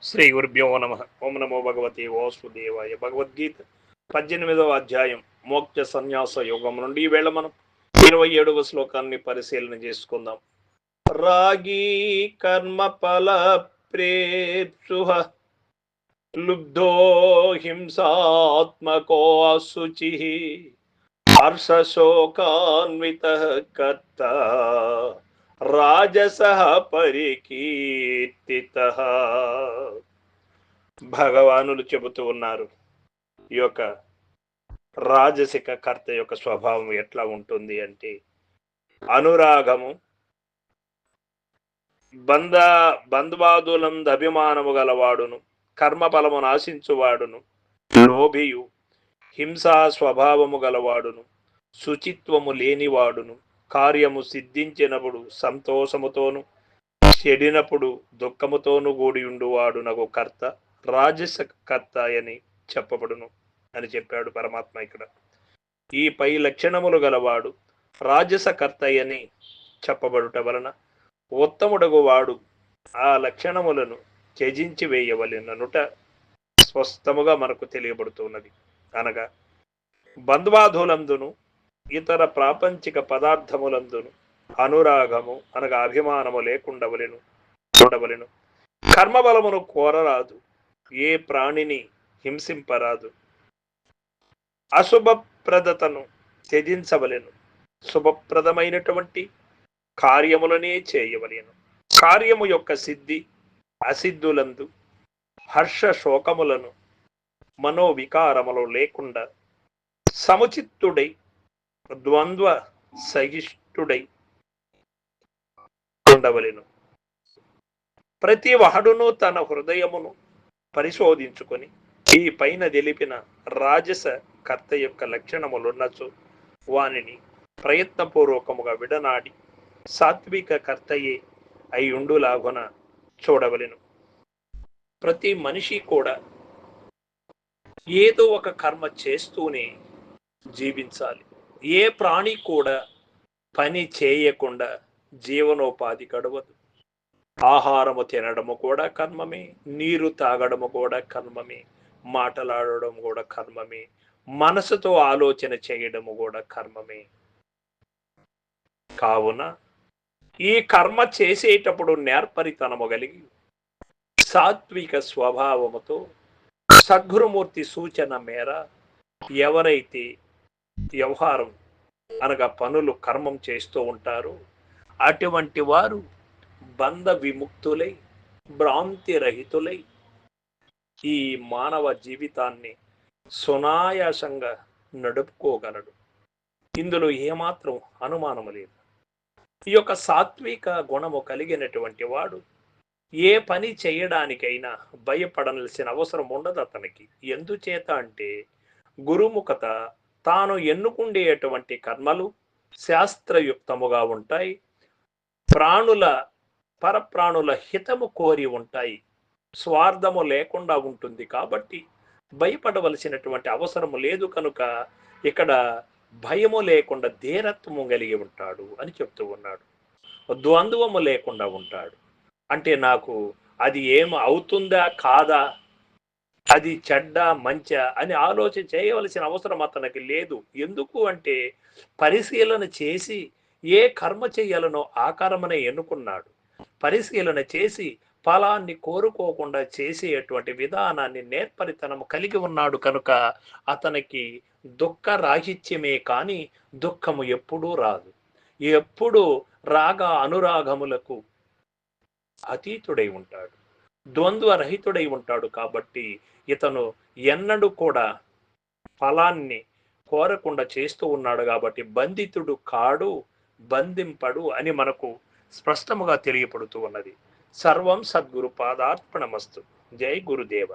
శ్రీ గురుభ్యో నమ. ఓం నమో భగవతి వాసుదేవాయ. భగవద్గీత 18వ అధ్యాయం మోక్ష సన్యాస యోగం నుండి ఈవేళ మనం 27వ శ్లోకాన్ని పరిశీలన చేసుకుందాం. రాగీ కర్మ ఫల ప్రేప్సు లుబ్ధో హింసాత్మకో అశుచి హర్షశోకాన్విత కర్త రాజసః పరికీర్తితః. భగవానులు చెబుతూ ఉన్నారు, ఈ యొక్క రాజసిక కర్త యొక్క స్వభావం ఎట్లా ఉంటుంది అంటే అనురాగము, బంధువాదులందు అభిమానము గలవాడును, కర్మఫలమును ఆశించువాడును, లోభియు, హింసా స్వభావము గలవాడును, శుచిత్వము లేనివాడును, కార్యము సిద్ధించినప్పుడు సంతోషముతోను చెడినప్పుడు దుఃఖముతోను కూడి ఉండువాడు నగు కర్త రాజస కర్త అని చెప్పబడును అని చెప్పాడు పరమాత్మ. ఇక్కడ ఈ పై లక్షణములు గలవాడు రాజస కర్త అని చెప్పబడుట వలన ఉత్తముడగు వాడు ఆ లక్షణములను త్యజించి వేయవలెననుట స్పష్టముగా మనకు తెలియబడుతున్నది. అనగా బంధుబాధులందును ఇతర ప్రాపంచిక పదార్థములందును అనురాగము అనగా అభిమానము లేకుండవలెను చూడవలెను. కర్మబలమును కోరరాదు, ఏ ప్రాణిని హింసింపరాదు, అశుభప్రదతను త్యజించవలెను, శుభప్రదమైనటువంటి కార్యములనే చేయవలెను. కార్యము యొక్క సిద్ధి అసిద్ధులందు హర్ష శోకములను మనోవికారములు లేకుండా సముచిత్తుడై ద్వంద్వ సహిష్ఠుడై ఉండవలెను. ప్రతి వాడును తన హృదయమును పరిశోధించుకొని ఈ పైన తెలిపిన రాజస కర్త యొక్క లక్షణములున్నచో వానిని ప్రయత్నపూర్వకముగా విడనాడి సాత్విక కర్తయే అయి ఉండులాగున చూడవలెను. ప్రతి మనిషి కూడా ఏదో ఒక కర్మ చేస్తూనే జీవించాలి. ఏ ప్రాణి కూడా పని చేయకుండా జీవనోపాధి గడవదు. ఆహారము తినడము కూడా కర్మమే, నీరు తాగడము కూడా కర్మమే, మాటలాడడం కూడా కర్మమే, మనసుతో ఆలోచన చేయడము కూడా కర్మమే. కావున ఈ కర్మ చేసేటప్పుడు నేర్పరితనము కలిగి సాత్విక స్వభావముతో సద్గురుమూర్తి సూచన మేర ఎవరైతే వ్యవహారం అనగా పనులు కర్మం చేస్తూ ఉంటారో అటువంటి వారు బంధ విముక్తులై భ్రాంతి రహితులై ఈ మానవ జీవితాన్ని సునాయాసంగా నడుపుకోగలడు. ఇందులో ఏమాత్రం అనుమానము లేదు. ఈ యొక్క సాత్విక గుణము కలిగినటువంటి వాడు ఏ పని చేయడానికైనా భయపడవలసిన అవసరం ఉండదు అతనికి. ఎందుచేత అంటే గురుముఖత తాను ఎన్నుకుండేటువంటి కర్మలు శాస్త్రయుక్తముగా ఉంటాయి, పరప్రాణుల హితము కోరి ఉంటాయి, స్వార్థము లేకుండా ఉంటుంది. కాబట్టి భయపడవలసినటువంటి అవసరము లేదు. కనుక ఇక్కడ భయము లేకుండా ధీరత్వము కలిగి ఉంటాడు అని చెప్తూ ఉన్నాడు. ద్వంద్వము లేకుండా ఉంటాడు అంటే నాకు అది ఏం అవుతుందా కాదా, అది చెడ్డ మంచా అని ఆలోచన చేయవలసిన అవసరం అతనికి లేదు. ఎందుకు అంటే పరిశీలన చేసి ఏ కర్మ చేయాలనో ఆ కర్మనే ఎన్నుకున్నాడు. పరిశీలన చేసి ఫలాన్ని కోరుకోకుండా చేసేటువంటి విధానాన్ని నేర్పరితనము కలిగి ఉన్నాడు. కనుక అతనికి దుఃఖ రాహిత్యమే కానీ దుఃఖము ఎప్పుడూ రాదు. ఎప్పుడు రాగ అనురాగములకు అతీతుడై ఉంటాడు, ద్వంద్వరహితుడై ఉంటాడు. కాబట్టి ఇతను ఎన్నడూ కూడా ఫలాన్ని కోరకుండా చేస్తూ ఉన్నాడు. కాబట్టి బంధితుడు కాడు, బంధింపడు అని మనకు స్పష్టముగా తెలియపడుతూ ఉన్నది. సర్వం సద్గురు పాదార్పణమస్తు. జై గురుదేవ.